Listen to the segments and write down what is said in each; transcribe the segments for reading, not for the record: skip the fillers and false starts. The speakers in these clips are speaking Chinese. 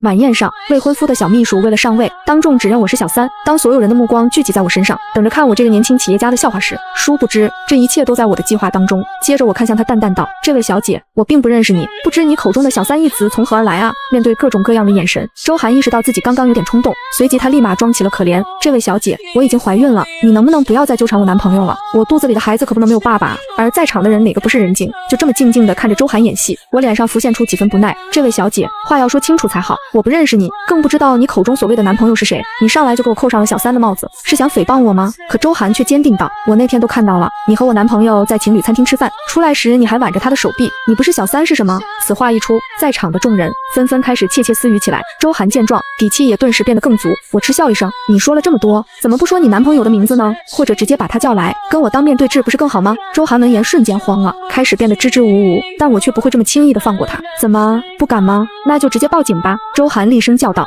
晚宴上，未婚夫的小秘书为了上位，当众指认我是小三。当所有人的目光聚集在我身上，等着看我这个年轻企业家的笑话时，殊不知这一切都在我的计划当中。接着我看向他，淡淡道：“这位小姐，我并不认识你，不知你口中的小三一词从何而来啊？”面对各种各样的眼神，周涵意识到自己刚刚有点冲动，随即他立马装起了可怜：“这位小姐，我已经怀孕了，你能不能不要再纠缠我男朋友了？我肚子里的孩子可不能没有爸爸啊！”而在场的人哪个不是人精，就这么静静地看着周涵演戏。我脸上浮现出几分不耐：“这位小姐，话要说清楚才好，我不认识你，更不知道你口中所谓的男朋友是谁。你上来就给我扣上了小三的帽子，是想诽谤我吗？”可周涵却坚定道：“我那天都看到了，你和我男朋友在情侣餐厅吃饭，出来时你还挽着他的手臂，你不是小三是什么？”此话一出，在场的众人纷纷开始窃窃私语起来。周涵见状，底气也顿时变得更足。我嗤笑一声：“你说了这么多，怎么不说你男朋友的名字呢？或者直接把他叫来，跟我当面对质不是更好吗？”周涵闻言瞬间慌了，开始变得支支吾吾，但我却不会这么轻易的放过他。怎么不敢吗？那就直接报警吧！周涵厉声叫道。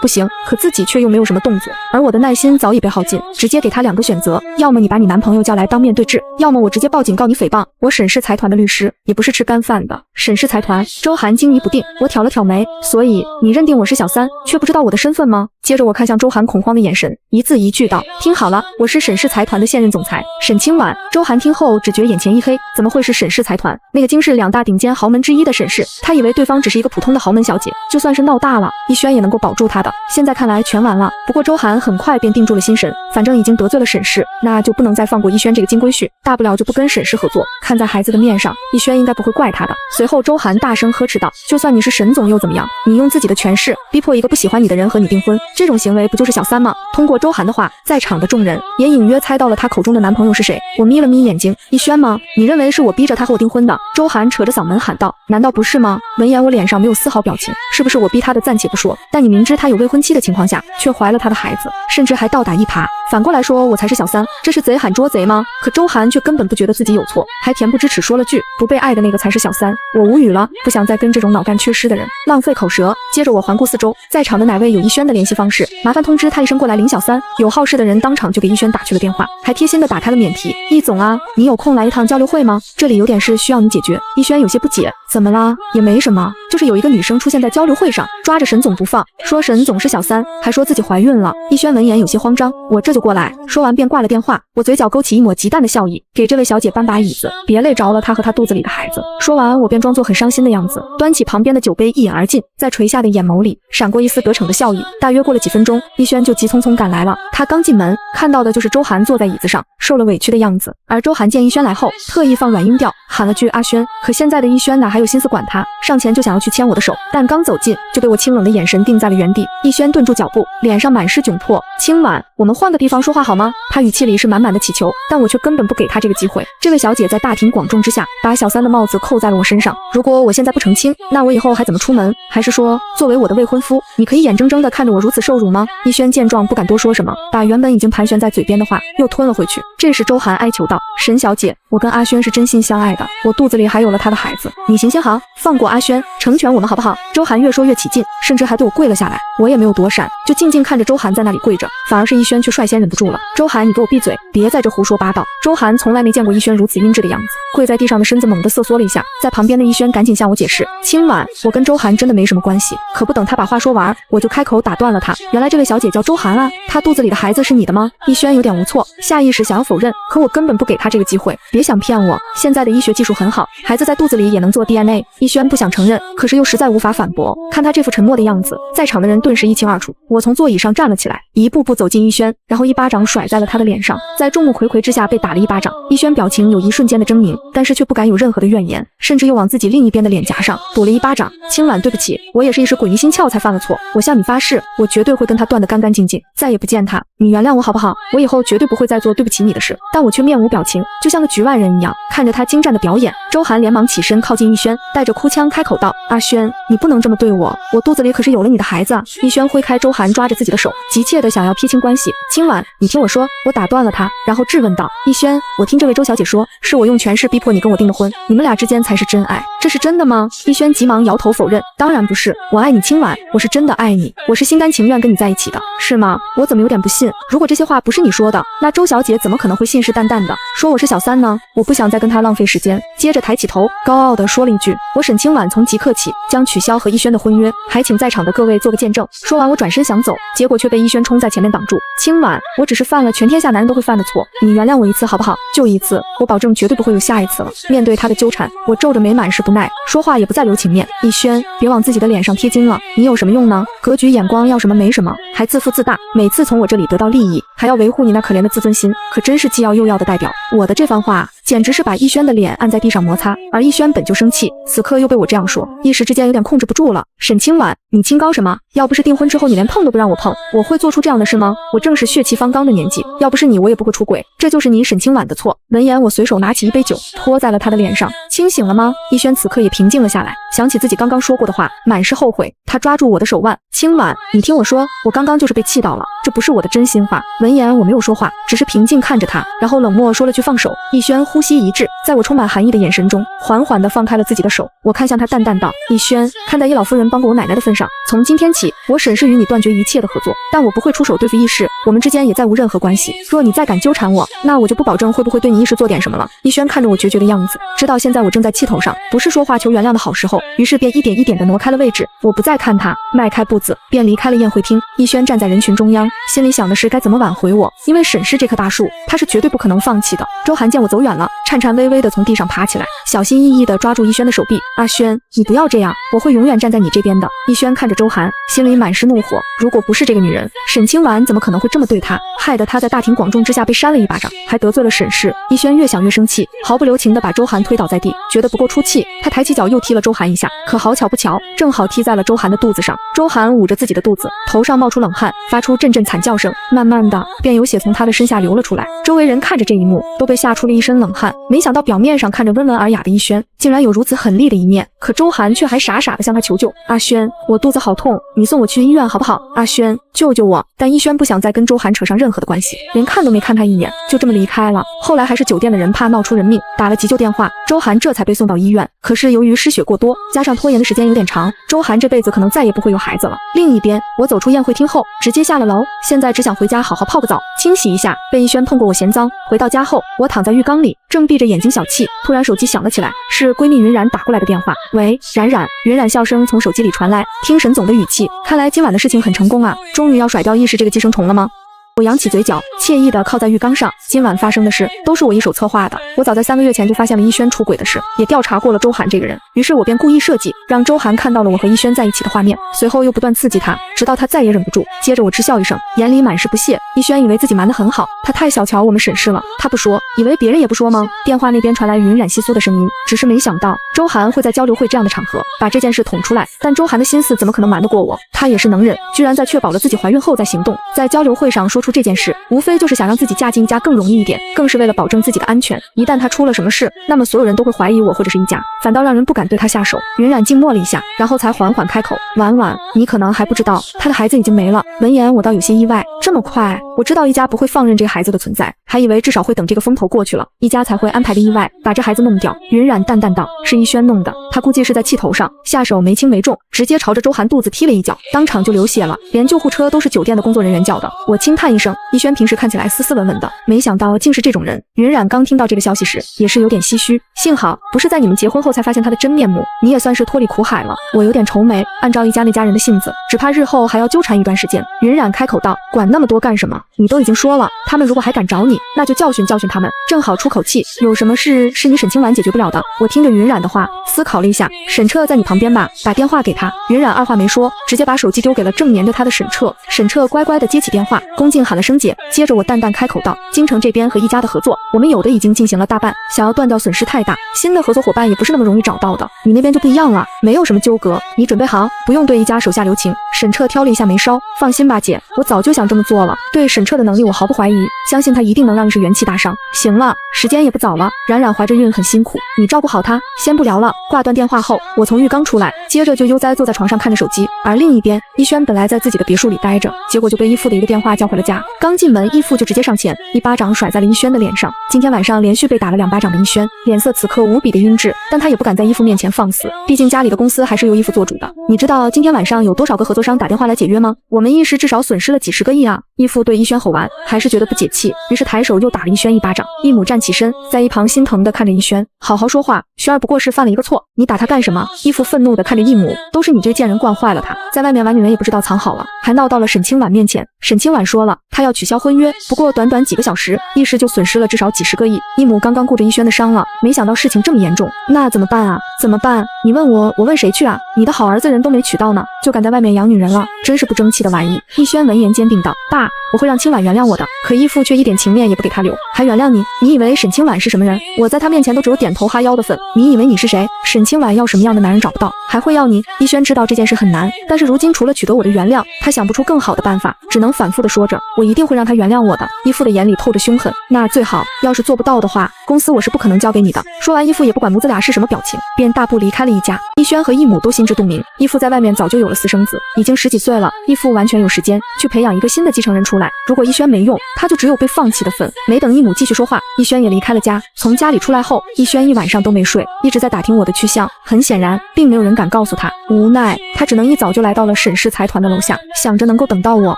不行，可自己却又没有什么动作，而我的耐心早已被耗尽，直接给他两个选择：要么你把你男朋友叫来当面对质，要么我直接报警告你诽谤。我沈氏财团的律师也不是吃干饭的。沈氏财团，周涵惊疑不定，我挑了挑眉，所以你认定我是小三，却不知道我的身份吗？接着我看向周涵恐慌的眼神，一字一句道：“听好了，我是沈氏财团的现任总裁沈清婉。”周涵听后只觉眼前一黑，怎么会是沈氏财团？那个京市两大顶尖豪门之一的沈氏，他以为对方只是一个普通的豪门小姐，就算是闹大了，逸轩也能够保住她的。现在看来全完了。不过周涵很快便定住了心神，反正已经得罪了沈氏，那就不能再放过逸轩这个金龟婿，大不了就不跟沈氏合作。看在孩子的面上，逸轩应该不会怪他的。随后周涵大声呵斥道：“就算你是沈总又怎么样？你用自己的权势逼迫一个不喜欢你的人和你订婚，这种行为不就是小三吗？”通过周涵的话，在场的众人也隐约猜到了他口中的男朋友是谁。我眯了眯眼睛：“逸轩吗？你认为是我逼着他和我订婚的？”周涵扯着嗓门喊道：“难道不是吗？”闻言我脸上没有丝毫表情。是不是我逼他的暂且不说，但你明知他有未婚妻的情况下，却怀了他的孩子，甚至还倒打一耙，反过来说我才是小三，这是贼喊捉贼吗？可周涵却根本不觉得自己有错，还恬不知耻说了句：“不被爱的那个才是小三。”我无语了，不想再跟这种脑干缺失的人浪费口舌。接着我环顾四周，在场的哪位有逸轩的联系方式，麻烦通知他一声过来领小三。有好事的人当场就给逸轩打去了电话，还贴心的打开了免提：“易总啊，你有空来一趟交流会吗？这里有点事需要你解决。”逸轩有些不解：“怎么啦？也没什么，就是有一个女生出现在交流会上，抓着沈总不放，说沈总是小三，还说自己怀孕了。”逸轩闻言有些慌张：“我这就过来。”说完便挂了电话。我嘴角勾起一抹极淡的笑意，给这位小姐搬把椅子，别累着了她和她肚子里的孩子。说完我便装作很伤心的样子，端起旁边的酒杯一饮而尽，在垂下的眼眸里闪过一丝得逞的笑意。大约过了几分钟，逸轩就急匆匆赶来了。他刚进门看到的就是周涵坐在椅子上受了委屈的样子，而周涵见逸轩来后，特意放软音调喊了句阿轩。可现在的逸轩哪还有心思管他，上前就想要去牵我的手，但刚走近就被我清冷的眼神定在了原地。逸轩顿住脚步，脸上满是窘迫：“清婉，我们换个地方说话好吗？”他语气里是满满的祈求，但我却根本不给他这个机会。这位小姐在大庭广众之下把小三的帽子扣在了我身上，如果我现在不澄清，那我以后还怎么出门？还是说，作为我的未婚夫，你可以眼睁睁地看着我如此受辱吗？逸轩见状不敢多说什么，把原本已经盘旋在嘴边的话又吞了回去。这时周涵哀求道：“沈小姐，我跟阿轩是真心相爱的，我肚子里还有了他的孩子，你行行好，放过阿轩，成全我们好不好？”周涵越说越起劲，甚至还对我跪了下来。我也没有躲闪，就静静看着周涵在那里跪着，反而是逸轩却率先忍不住了：“周涵，你给我闭嘴，别在这胡说八道。”周涵从来没见过逸轩如此阴质的样子，跪在地上的身子猛地瑟缩了一下。在旁边的逸轩赶紧向我解释：“清婉，我跟周涵真的没什么关系。”可不等他把话说完，我就开口打断了他：“原来这位小姐叫周涵啊，她肚子里的孩子是你的吗？”逸轩有点无措，下意识想要否认，可我根本不给他这个机会。别想骗我，现在的医学技术很好，孩子在肚子里也能做 DNA。逸轩不想承认，可是又实在无法反驳。看他这副沉默的样子，在场的人顿时一清二楚。我从座椅上站了起来，一步步走进逸轩，然后一巴掌甩在了他的脸上，在众目睽睽之下被打了一巴掌。逸轩表情有一瞬间的狰狞，但是却不敢有任何的怨言，甚至又往自己另一边的脸颊上补了一巴掌。清婉，对不起，我也是一时鬼迷心窍才犯了错，我向你发誓，我绝对会跟他断得干干净净，再也不见他。你原谅我好不好？我以后绝对不会再做对不起你的事。但我却面无表情，就像个局外人一样，看着他精湛的表演。周涵连忙起身靠近逸轩，带着哭腔开口道：“阿轩，你不能这么对我，我肚子里可是有了你的孩子啊！”逸轩挥开周涵抓着自己的手，急切的想要撇清关系。清婉，你听我说。我打断了他，然后质问道：“逸轩，我听这位周小姐说，是我用权势逼迫你跟我订的婚，你们俩之间才是真爱，这是真的吗？逸轩急忙摇头否认，当然不是，我爱你清婉，我是真的爱你，我是心甘情愿跟你在一起的，是吗？我怎么有点不信？如果这些话不是你说的，那周小姐怎么可能会信誓旦旦的说我是小三呢？我不想再跟她浪费时间，接着抬起头，高傲地说了一句：我沈清婉从即刻起将取消和逸轩的婚约，还请在场的各位做个见证。说完我转身想走，结果却被逸轩冲在前面挡住。清婉，我只是犯了全天下男人都会犯的错，你原谅我一次好不好？就一次，我保证绝对不会有下一次了。面对他的纠缠，我皱着眉满是不耐，说话也不再留情面。逸轩，别往自己的脸上贴金了，你有什么用呢？格局眼光要什么没什么，还自负自大，每次从我这里得到利益，还要维护你那可怜的自尊心，可真是既要又要的代表。我的这番话简直是把逸轩的脸按在地上摩擦，而逸轩本就生气，此刻又被我这样说，一时之间有点控制不住了。沈清婉，你清高什么？要不是订婚之后你连碰都不让我碰，我会做出这样的事吗？我正是血气方刚的年纪，要不是你我也不会出轨，这就是你沈清婉的错。闻言我随手拿起一杯酒泼在了他的脸上。清醒了吗？逸轩此刻也平静了下来，想起自己刚刚说过的话，满是后悔。他抓住我的手腕，清婉，你听我说，我刚刚就是被气到了，这不是我的真心话。闻言我没有说话，只是平静看着他，然后冷漠说了句放手。逸轩呼吸一滞，在我充满寒意的眼神中，缓缓地放开了自己的手。我看向他淡淡道，逸轩，看在易老夫人帮过我奶奶的份上，从今天起，我沈氏与你断绝一切的合作，但我不会出手对付易氏，我们之间也再无任何关系。若你再敢纠缠我，那我就不保证会不会对你易氏做点什么了。逸轩看着我决绝的样子，知道现在我正在气头上，不是说话求原谅的好时候，于是便一点一点地挪开了位置。我不再看他，迈开步子便离开了宴会厅。逸轩站在人群中央，心里想的是该怎么挽回我，因为沈氏这棵大树，他是绝对不可能放弃的。周涵见我走远了，颤颤巍巍地从地上爬起来，小心翼翼地抓住逸轩的手臂。阿轩，你不要这样，我会永远站在你这边的。逸轩看着周涵，心里满是怒火，如果不是这个女人，沈清婉怎么可能会这么对他，害得他在大庭广众之下被扇了一巴掌，还得罪了沈氏。逸轩越想越生气，毫不留情地把周涵推倒在地，觉得不够出气，他抬起脚又踢了周涵一下，可好巧不巧，正好踢在了周涵的肚子上。周涵捂着自己的肚子，头上冒出冷汗，发出阵阵惨叫声，慢慢的便有血从他的身下流了出来。周围人看着这一幕，都被吓出了一身冷汗。没想到表面上看着温文尔雅的逸轩，竟然有如此狠厉的一面，可周涵却还傻傻的向他求救。阿轩，我肚子好痛，你送我去医院好不好？阿轩，救救我！但逸轩不想再跟周涵扯上任何的关系，连看都没看他一眼，就这么离开了。后来还是酒店的人怕闹出人命，打了急救电话，周涵这才被送到医院。可是由于失血过多，加上拖延的时间有点长，周涵这辈子可能再也不会有孩子了。另一边，我走出宴会厅后，直接下了楼，现在只想回家好好泡个澡，清洗一下被逸轩碰过我嫌脏。回到家后，我躺在浴缸里，正闭着眼睛小憩，突然手机响了起来，是闺蜜云冉打过来的电话。喂，冉冉。云冉笑声从手机里传来，听沈总的语气，看来今晚的事情很成功啊，终于要甩掉易氏这个寄生虫了吗？我扬起嘴角，惬意地靠在浴缸上。今晚发生的事都是我一手策划的。我早在3个月前就发现了逸轩出轨的事，也调查过了周涵这个人，于是我便故意设计，让周涵看到了我和逸轩在一起的画面，随后又不断刺激他，直到他再也忍不住。接着我嗤笑一声，眼里满是不屑。逸轩以为自己瞒得很好，他太小瞧我们沈氏了，他不说，以为别人也不说吗？电话那边传来云冉窸窣的声音，只是没想到周涵会在交流会这样的场合把这件事捅出来，但周涵的心思怎么可能瞒得过我？他也是能忍，居然在确保了自己怀孕后再行动，在交流会上说出这件事，无非就是想让自己嫁进一家更容易一点，更是为了保证自己的安全。一旦他出了什么事，那么所有人都会怀疑我或者是一家，反倒让人不敢对他下手。云冉静默了一下，然后才缓缓开口，婉婉，你可能还不知道，他的孩子已经没了。闻言我倒有些意外，这么快？我知道一家不会放任这个孩子的存在，还以为至少会等这个风头过去了，一家才会安排个意外把这孩子弄掉。云冉淡淡道，是逸轩弄的，他估计是在气头上，下手没轻没重，直接朝着周涵肚子踢了一脚，当场就流血了，连救护车都是酒店的工作人员叫的。我轻叹一声，逸轩平时看起来斯斯文文的，没想到竟是这种人。云冉刚听到这个消息时也是有点唏嘘，幸好不是在你们结婚后才发现他的真面目，你也算是脱离苦海了。我有点愁眉，按照一家那家人的性子，只怕日后还要纠缠一段时间。云冉开口道，管那么多干什么？你都已经说了，他们如果还敢找你，那就教训教训他们，正好出口气。有什么事是你沈清婉解决不了的？我听着云冉的话，思考了一下，沈彻在你旁边吧，打电话给他。云冉二话没说，直接把手机丢给了正黏着他的沈彻。沈彻乖乖地接起电话，恭敬喊了声姐。接着我淡淡开口道，京城这边和一家的合作，我们有的已经进行了大半，想要断掉损失太大，新的合作伙伴也不是那么容易找到的。你那边就不一样了，没有什么纠葛，你准备好，不用对一家手下留情。沈彻彻挑了一下眉梢，放心吧姐，我早就想这么做了，对沈彻的能力我毫不怀疑，相信他一定能让医师元气大伤。行了，时间也不早了，冉冉怀着孕很辛苦，你照顾好她，先不聊了。挂断电话后，我从浴缸出来，接着就悠哉坐在床上看着手机。而另一边，逸轩本来在自己的别墅里待着，结果就被义父的一个电话叫回了家。刚进门，义父就直接上前，一巴掌甩在了逸轩的脸上。今天晚上连续被打了2巴掌的逸轩，脸色此刻无比的阴鸷，但他也不敢在义父面前放肆，毕竟家里的公司还是由义父做主的。你知道今天晚上有多少个合作商打电话来解约吗？我们一时至少损失了几10个亿啊！义父对逸轩吼完，还是觉得不解气，于是抬手又打了逸轩1巴掌。义母站起身，在一旁心疼地看着逸轩，好好说话，轩儿不过是犯了一个错，你打他干什么？义父愤怒地看着义母，都是你这贱人惯坏了他，在外面玩女人也不知道藏好了，还闹到了沈清婉面前。沈清婉说了，她要取消婚约，不过短短几个小时，一时就损失了至少几10个亿。义母刚刚顾着逸轩的伤了，没想到事情这么严重，那怎么办啊？怎么办？你问我，我问谁去啊？你的好儿子人都没娶到呢，就敢在外面养女人了，真是不争气的玩意。逸轩闻言坚定道，爸，我会让清婉原谅我的。可义父却一点情面也不给他留，还原谅你？你以为沈清婉是什么人？我在他面前都只有点头哈腰的份，你以为你是谁？沈清婉要什么样的男人找不到，还会要你？逸轩知道这件事很难，但是如今除了取得我的原谅，他想不出更好的办法，只能反复的说着，我一定会让他原谅我的。义父的眼里透着凶狠，那最好，要是做不到的话，公司我是不可能交给你的。说完，义父也不管母子俩是什么表情，便大步离开了一家。逸轩和义母都心知肚明，义父在外面早就有了私生子，已经10几岁了，义父完全有时间去培养一个新的继承人出来。如果逸轩没用，他就只有被放弃的份。没等义母继续说话，逸轩也离开了家。从家里出来后，逸轩一晚上都没睡，一直在打听我的去向。很显然，并没有人敢告诉他。无奈，他只能一早就来到了沈氏财团的楼下，想着能够等到我。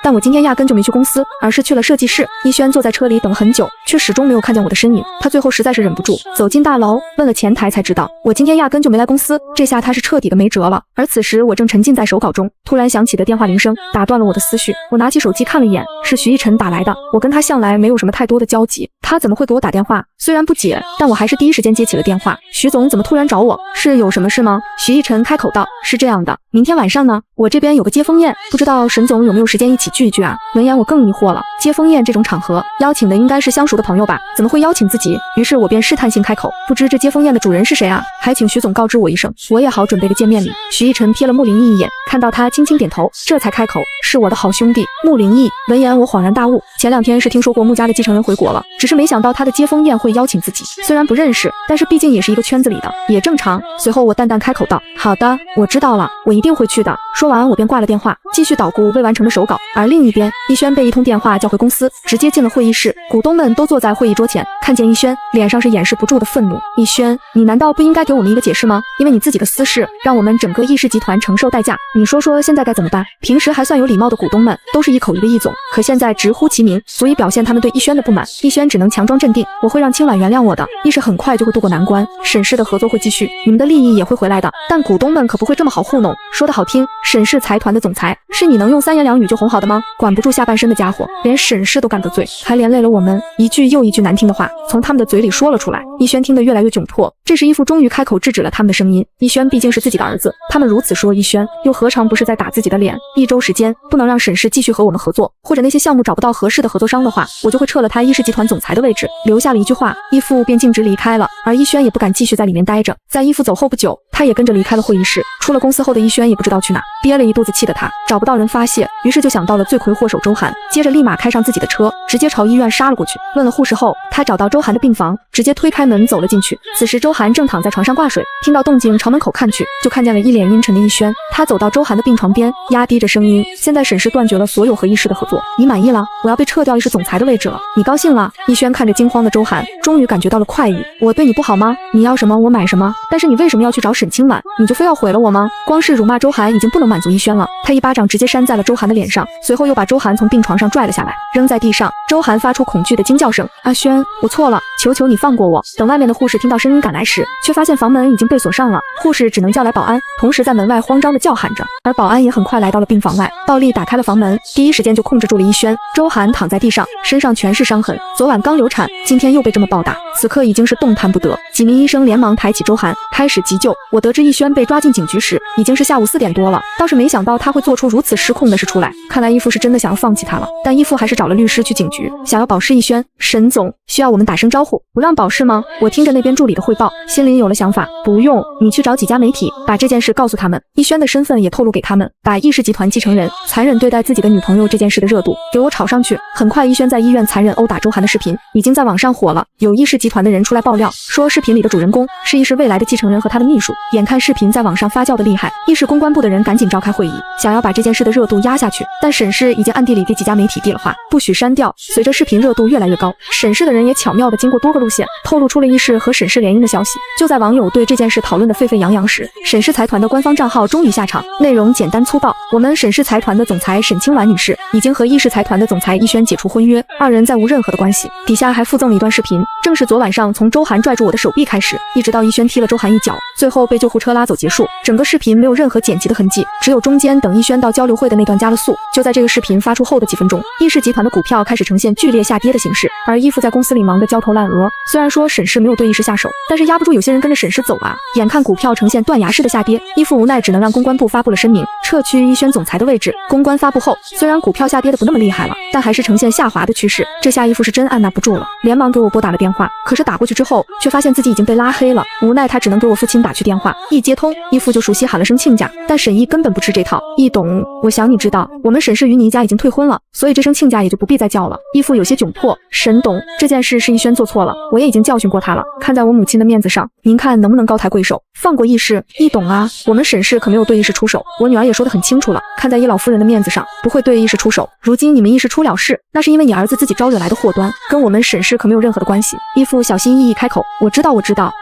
但我今天压根就没去公司，而是去了设计室。逸轩坐在车里等了很久，却始终没有看见我的身影。他最后实在是忍不住，走进大楼，问了前台才知道，我今天压根就没来公司。这下他是彻底的没辙了。而此时我正沉浸在手稿中，突然响起的电话铃声打断了我的思绪。我拿起手机看了一眼，是徐逸晨打来的。我跟他向来没有什么太多的交集，他怎么会给我打电话？虽然不解，但我还是第一时间接起了电话。徐总怎么突然找我？是有什么事吗？徐逸晨开口道，是这样的，明天晚上呢，我这边有个接风宴，不知道沈总有没有时间一起聚一聚啊？闻言我更疑惑了，接风宴这种场合，邀请的应该是相熟的朋友吧，怎么会邀请自己？于是我便试探性开口，不知这接风宴的主人是谁啊？还请徐总告知我一声，我也好准备个见面礼。徐逸晨瞥了穆灵逸一眼，看到他轻轻点头，这才开口，是我的好兄弟穆灵逸。闻言我恍然大悟，前2天是听说过穆家的继承人回国了，只是没想到他的接风宴会邀请自己。虽然不认识，但是毕竟也是一个圈子里的，也正常。随后我淡淡开口道，好的，我知道了，我一定会去的。说完我便挂了电话，继续捣鼓未完成的手稿。而另一边，逸轩被一通电话叫回公司，直接进了会议室。股东们都坐在会议桌前，看见逸轩，脸上是掩饰不住的愤怒。逸轩，你难道不应该给我们一个解释吗？因为你自己的私事，让我们整个逸氏集团承受代价，你说说现在该怎么办？平时还算有礼貌的股东们，都是一口一个逸总，可现在直呼其名，足以表现他们对逸轩的不满。逸轩只能强装镇定，我会让清婉原谅我的，逸氏很快就会渡过难关，沈氏的合作会继续，你们的利益也会回来的。但股东们可不会这么好糊弄，说的好听，沈氏财团的总裁是你能用3言2语就哄好的吗？管不住下半身的家伙，连沈氏都敢得罪，还连累了我们，一句又一句难听的话从他们的嘴里说了出来。逸轩听得越来越窘迫，这时义父终于开口制止了他们的声音。逸轩毕竟是自己的儿子，他们如此说逸轩，又何尝不是在打自己的脸？1周时间不能让沈氏继续和我们合作，或者那些项目找不到合适的合作商的话，我就会撤了他逸氏集团总裁的位置。留下了一句话，义父便径直离开了，而逸轩也不敢继续在里面待着。在义父走后不久，他也跟着离开了会议室。出了公司后的逸轩也不知道去哪，憋了一肚子气的他找不到人发泄，于是就想到了罪魁祸首周涵，接着立马开上自己的车，直接朝医院杀了过去。问了护士后，他找到周涵的病房，直接推开门走了进去。此时周涵正躺在床上挂水，听到动静朝门口看去，就看见了一脸阴沉的逸轩。他走到周涵的病床边，压低着声音，现在沈氏断绝了所有和逸氏的合作，你满意了？我要被撤掉逸氏总裁的位置了，你高兴了？逸轩看着惊慌的周涵，终于感觉到了快意。我对你不好吗？你要什么我买什么，但是你为什么要去找沈清婉？你就非要毁了我吗？光是辱骂周涵已经不能满足逸轩了，他一巴掌直接扇在了周涵的脸上，随后又把周涵从病床上拽了下来，扔在地上。周涵发出恐惧的惊叫声，阿轩，我错了，求求你放过我。等外面的护士听到声音赶来时，却发现房门已经被锁上了，护士只能叫来保安，同时在门外慌张地叫喊着。而保安也很快来到了病房外，倒立打开了房门，第一时间就控制住了逸轩。周涵躺在地上，身上全是伤痕，昨晚刚流产，今天又被这么暴打，此刻已经是动弹不得。几名医生连忙抬起周涵，开始急救。我得知逸轩被抓进警局时，已经是下午4点多了，倒是没想到他会做出如此失控的事出来。看来义父是真的想要放弃他了，但义父还是找了律师去警局，想要保释逸轩。沈总，需要我们打声招呼，不让保释吗？我听着那边助理的汇报，心里有了想法。不用，你去找几家媒体，把这件事告诉他们，逸轩的身份也透露给他们，把逸氏集团继承人残忍对待自己的女朋友这件事的热度给我炒上去。很快，逸轩在医院残忍殴打周涵的视频已经在网上火了，有逸氏集团的人出来爆料，说视频里的主人公是逸氏未来的继承人和他的秘书。眼看视频在网上发酵的厉害，逸氏公关部的人赶紧召开会议，想要把这件事的热度压下去。但沈氏已经暗地里给几家媒体递了话，不许删掉。随着视频热度越来越高，沈氏的人也巧妙地经过多个路线，透露出了逸氏和沈氏联姻的消息。就在网友对这件事讨论得沸沸扬扬时，沈氏财团的官方账号终于下场，内容简单粗暴：我们沈氏财团的总裁沈清婉女士已经和逸氏财团的总裁逸轩解除婚约，二人再无任何的关系。底下还附赠了一段视频，正是昨晚上从周涵拽住我的手臂开始，一直到逸轩踢了周涵一脚，最后被救护车拉走结束。整个视频没有任何剪辑的痕迹，只有中间等逸轩到交流会的那段加了速。就在这个视频发出后的几分钟，逸氏集团的股票开始呈现剧烈下跌的形势，而义父在公司里忙得焦头烂额。虽然说沈氏没有对逸氏下手，但是压不住有些人跟着沈氏走啊。眼看股票呈现断崖式的下跌，义父无奈只能让公关部发布了声明，撤去逸轩总裁的位置。公关发布后，虽然股票下跌的不那么厉害了，但还是呈现下滑的趋势。这下义父是真按捺不住了，连忙给我拨打了电话。可是打过去之后，却发现自己已经被拉黑了。无奈他只能给我父亲打去电话，一接通，义父就熟悉喊了声亲家，但沈毅根本不吃这套。义董，我想你知道，我们沈氏与你一家已经退婚了，所以这声亲家也就不必再叫了。义父有些窘迫，沈董，这件事是逸轩做错了，我也已经教训过他了，看在我母亲的面子上，您看能不能高抬贵手，放过逸氏？义董啊，我们沈氏可没有对逸氏出手，我女儿也说得很清楚了，看在逸老夫人的面子上，不会对逸氏出手。如今你们逸氏出了事，那是因为你儿子自己招惹来的祸端，跟我们沈氏可没有任何的关系。义父小心翼翼开口，我知道，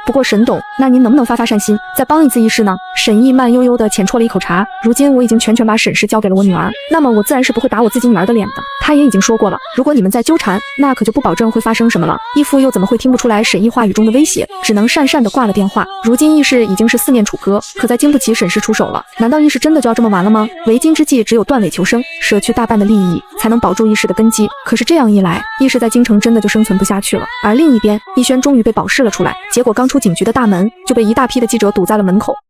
不过沈董，那您能不能发善心，再帮一次逸氏呢？沈毅慢悠悠地浅啜了一口茶，如今我已经全把沈氏交给了我女儿，那么我自然是不会打我自己女儿的脸的。他也已经说过了，如果你们再纠缠，那可就不保证会发生什么了。义父又怎么会听不出来沈毅话语中的威胁，只能讪讪地挂了电话。如今逸氏已经是4面楚歌，可再经不起沈氏出手了。难道逸氏真的就要这么完了吗？为今之计只有断尾求生，舍去大半的利益，才能保住逸氏的根基。可是这样一来，逸氏在京城真的就生存不下去了。而另一边，逸轩终于被保释了出来，结果刚出警局的大门，就被一大批的记者堵在了门口。